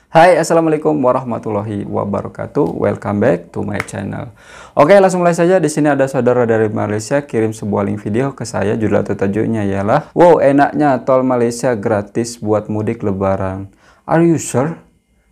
Hai, assalamualaikum warahmatullahi wabarakatuh. Welcome back to my channel. Oke, langsung mulai saja. Di sini ada saudara dari Malaysia kirim sebuah link video ke saya. Judul atau tajuknya ialah, "Wow, enaknya tol Malaysia gratis buat mudik Lebaran." Are you sure?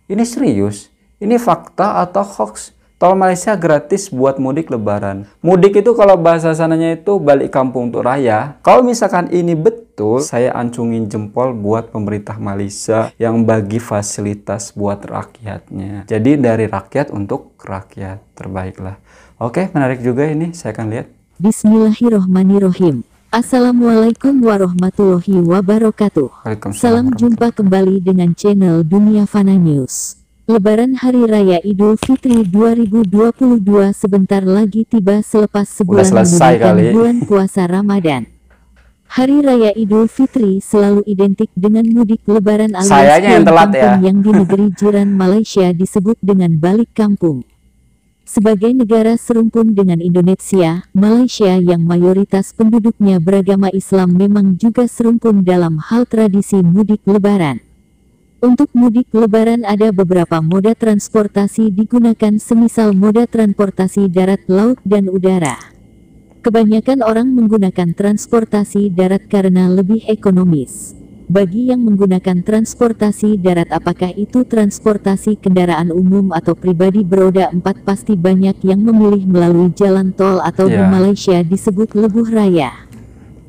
Ini serius? Ini fakta atau hoax? Tol Malaysia gratis buat mudik Lebaran. Mudik itu kalau bahasa sananya itu balik kampung untuk raya. Kalau misalkan ini betul, saya ancungin jempol buat pemerintah Malaysia yang bagi fasilitas buat rakyatnya. Jadi dari rakyat untuk rakyat, terbaiklah. Oke, menarik juga ini, saya akan lihat. Bismillahirrohmanirrohim. Assalamualaikum warahmatullahi wabarakatuh. Salam jumpa kembali dengan channel Dunia Fana News. Lebaran Hari Raya Idul Fitri 2022 sebentar lagi tiba selepas sebulan menunaikan bulan puasa Ramadan. Hari Raya Idul Fitri selalu identik dengan mudik Lebaran alias pulang kampung yang di negeri jiran Malaysia disebut dengan balik kampung. Sebagai negara serumpun dengan Indonesia, Malaysia yang mayoritas penduduknya beragama Islam memang juga serumpun dalam hal tradisi mudik Lebaran. Untuk mudik Lebaran ada beberapa moda transportasi digunakan semisal moda transportasi darat, laut, dan udara. Kebanyakan orang menggunakan transportasi darat karena lebih ekonomis. Bagi yang menggunakan transportasi darat, apakah itu transportasi kendaraan umum atau pribadi beroda 4, pasti banyak yang memilih melalui jalan tol atau di Malaysia disebut lebuh raya.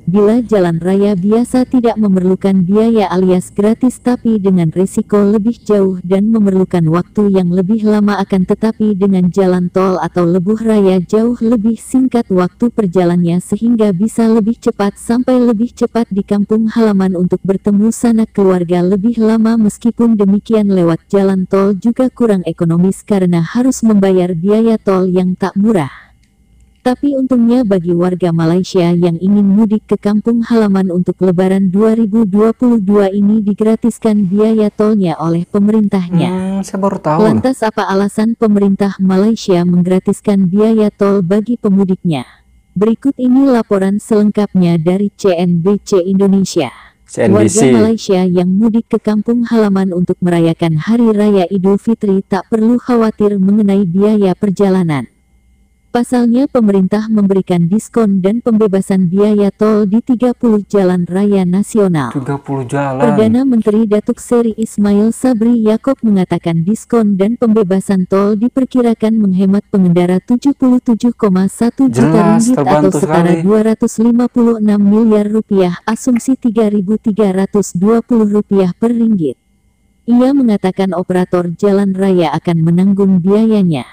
Bila jalan raya biasa tidak memerlukan biaya alias gratis tapi dengan risiko lebih jauh dan memerlukan waktu yang lebih lama, akan tetapi dengan jalan tol atau lebuh raya jauh lebih singkat waktu perjalanannya sehingga bisa lebih cepat sampai lebih cepat di kampung halaman untuk bertemu sanak keluarga lebih lama. Meskipun demikian, lewat jalan tol juga kurang ekonomis karena harus membayar biaya tol yang tak murah. Tapi untungnya bagi warga Malaysia yang ingin mudik ke kampung halaman untuk Lebaran 2022 ini digratiskan biaya tolnya oleh pemerintahnya. Saya baru tahu. Lantas apa alasan pemerintah Malaysia menggratiskan biaya tol bagi pemudiknya? Berikut ini laporan selengkapnya dari CNBC Indonesia. Warga Malaysia yang mudik ke kampung halaman untuk merayakan Hari Raya Idul Fitri tak perlu khawatir mengenai biaya perjalanan. Pasalnya pemerintah memberikan diskon dan pembebasan biaya tol di 30 jalan raya nasional. 30 jalan. Perdana Menteri Datuk Seri Ismail Sabri Yaakob mengatakan diskon dan pembebasan tol diperkirakan menghemat pengendara 77,1 juta ringgit atau setara 256 miliar rupiah, asumsi 3.320 rupiah per ringgit. Ia mengatakan operator jalan raya akan menanggung biayanya.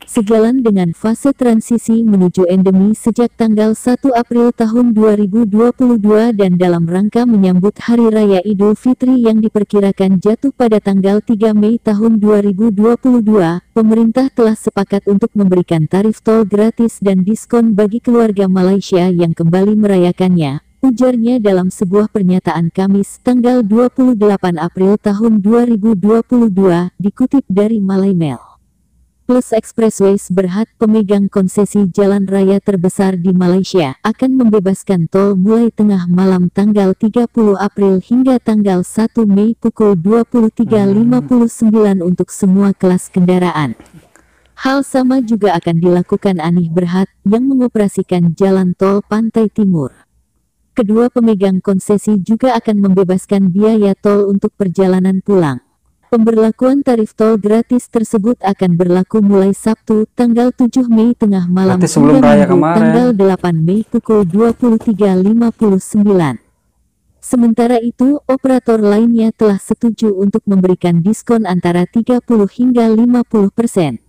Sejalan dengan fase transisi menuju endemi sejak tanggal 1 April tahun 2022 dan dalam rangka menyambut Hari Raya Idul Fitri yang diperkirakan jatuh pada tanggal 3 Mei tahun 2022, pemerintah telah sepakat untuk memberikan tarif tol gratis dan diskon bagi keluarga Malaysia yang kembali merayakannya, ujarnya dalam sebuah pernyataan Kamis tanggal 28 April tahun 2022, dikutip dari Malaymail. Plus Expressways Berhad, pemegang konsesi jalan raya terbesar di Malaysia, akan membebaskan tol mulai tengah malam tanggal 30 April hingga tanggal 1 Mei pukul 23.59 untuk semua kelas kendaraan. Hal sama juga akan dilakukan Anih Berhad yang mengoperasikan jalan tol Pantai Timur. Kedua pemegang konsesi juga akan membebaskan biaya tol untuk perjalanan pulang. Pemberlakuan tarif tol gratis tersebut akan berlaku mulai Sabtu, tanggal 7 Mei tengah malam hingga Minggu, tanggal 8 Mei pukul 23.59. Sementara itu, operator lainnya telah setuju untuk memberikan diskon antara 30 hingga 50%.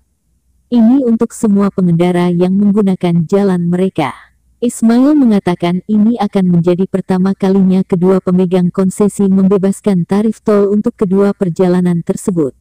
Ini untuk semua pengendara yang menggunakan jalan mereka. Ismail mengatakan ini akan menjadi pertama kalinya kedua pemegang konsesi membebaskan tarif tol untuk kedua perjalanan tersebut.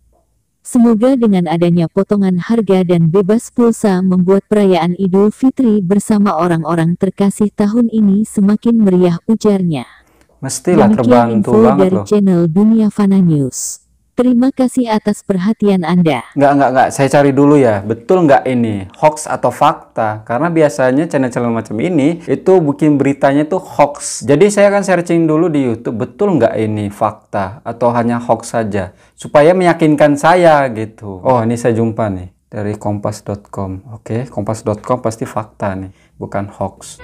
Semoga dengan adanya potongan harga dan bebas pulsa membuat perayaan Idul Fitri bersama orang-orang terkasih tahun ini semakin meriah, ujarnya. Mestilah terbantu banget dari channel Dunia Fana News. Terima kasih atas perhatian Anda. Nggak. Saya cari dulu ya. Betul nggak ini hoax atau fakta? Karena biasanya channel-channel macam ini itu bikin beritanya tuh hoax. Jadi saya akan searching dulu di YouTube. Betul nggak ini fakta atau hanya hoax saja? Supaya meyakinkan saya gitu. Oh, ini saya jumpa nih dari kompas.com. Oke, kompas.com pasti fakta nih, bukan hoax.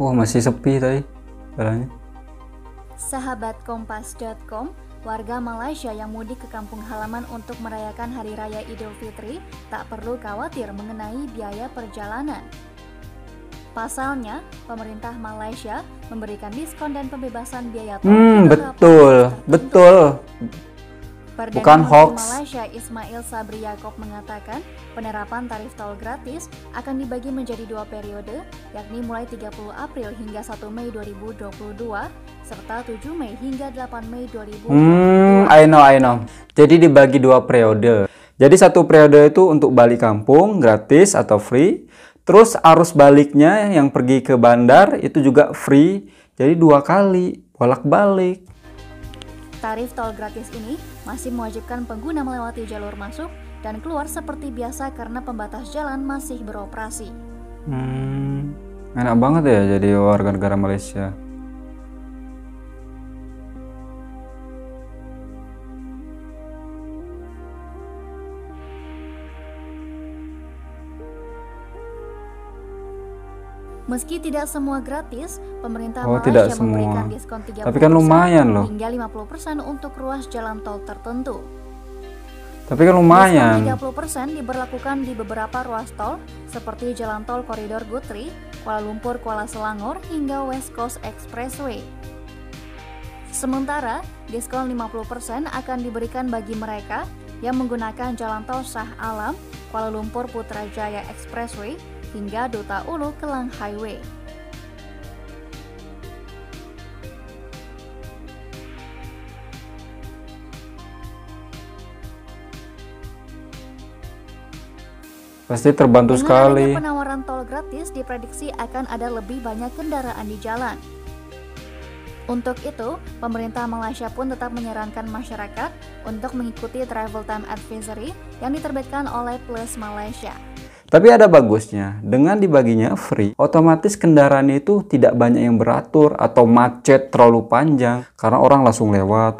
Wah, masih sepi tadi jalannya. Sahabat kompas.com, warga Malaysia yang mudik ke kampung halaman untuk merayakan Hari Raya Idul Fitri tak perlu khawatir mengenai biaya perjalanan. Pasalnya, pemerintah Malaysia memberikan diskon dan pembebasan biaya tol. Betul. Perdana Bukan Menteri hoax. Malaysia Ismail Sabri Yaakob mengatakan penerapan tarif tol gratis akan dibagi menjadi 2 periode, yakni mulai 30 April hingga 1 Mei 2022 serta 7 Mei hingga 8 Mei 2022. I know. Jadi dibagi 2 periode. Jadi 1 periode itu untuk balik kampung gratis atau free. Terus arus baliknya yang pergi ke bandar itu juga free. Jadi 2 kali bolak-balik. Tarif tol gratis ini masih mewajibkan pengguna melewati jalur masuk dan keluar seperti biasa karena pembatas jalan masih beroperasi. Enak banget ya jadi warga negara Malaysia. Meski tidak semua gratis, pemerintah tidak Malaysia semua. memberikan diskon 30% Tapi kan lumayan loh. hingga 50% untuk ruas jalan tol tertentu. Tapi kan lumayan. Diskon 30% diberlakukan di beberapa ruas tol seperti jalan tol koridor Guthrie, Kuala Lumpur, Kuala Selangor hingga West Coast Expressway. Sementara, diskon 50% akan diberikan bagi mereka yang menggunakan jalan tol Shah Alam, Kuala Lumpur Putrajaya Expressway hingga Duta Ulu Kelang Highway. Pasti terbantu Dengan sekali. adanya penawaran tol gratis diprediksi akan ada lebih banyak kendaraan di jalan. Untuk itu, pemerintah Malaysia pun tetap menyarankan masyarakat untuk mengikuti Travel Time Advisory yang diterbitkan oleh Plus Malaysia. Tapi ada bagusnya, dengan dibaginya free, otomatis kendaraan itu tidak banyak yang beratur atau macet terlalu panjang karena orang langsung lewat.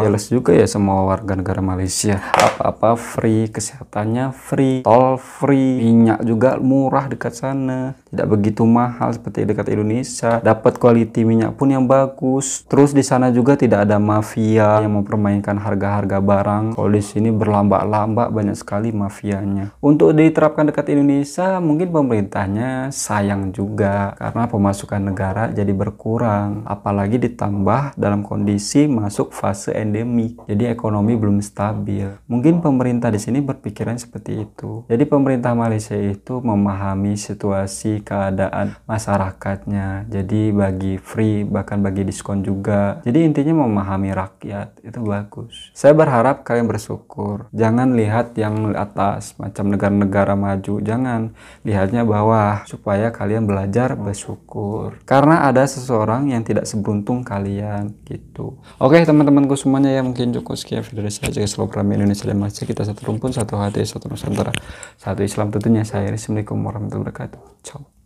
Jelas juga ya semua warga negara Malaysia. Apa-apa free, kesehatannya free, tol free, minyak juga murah dekat sana, tidak begitu mahal seperti dekat Indonesia. Dapat quality minyak pun yang bagus. Terus di sana juga tidak ada mafia yang mempermainkan harga-harga barang. Kalau di sini berlambak-lambak banyak sekali mafianya. Untuk diterapkan dekat Indonesia, mungkin pemerintahnya sayang juga karena pemasukan negara jadi berkurang, apalagi ditambah dalam kondisi masuk fase endemik, jadi ekonomi belum stabil. Mungkin pemerintah di sini berpikiran seperti itu. Jadi pemerintah Malaysia itu memahami situasi keadaan masyarakatnya, jadi bagi free, bahkan bagi diskon juga. Jadi intinya memahami rakyat, itu bagus. Saya berharap kalian bersyukur, jangan lihat yang atas macam negara-negara maju, jangan lihatnya bawah, supaya kalian belajar bersyukur karena ada seseorang yang tidak seberuntung kalian gitu. Oke teman-temanku semuanya, ya mungkin cukup sekian video dari saya. Jaga selalu pramil Indonesia dan Malaysia, kita satu rumpun, satu hati, satu Nusantara, satu Islam tentunya. Saya Assalamualaikum warahmatullahi wabarakatuh. Ciao.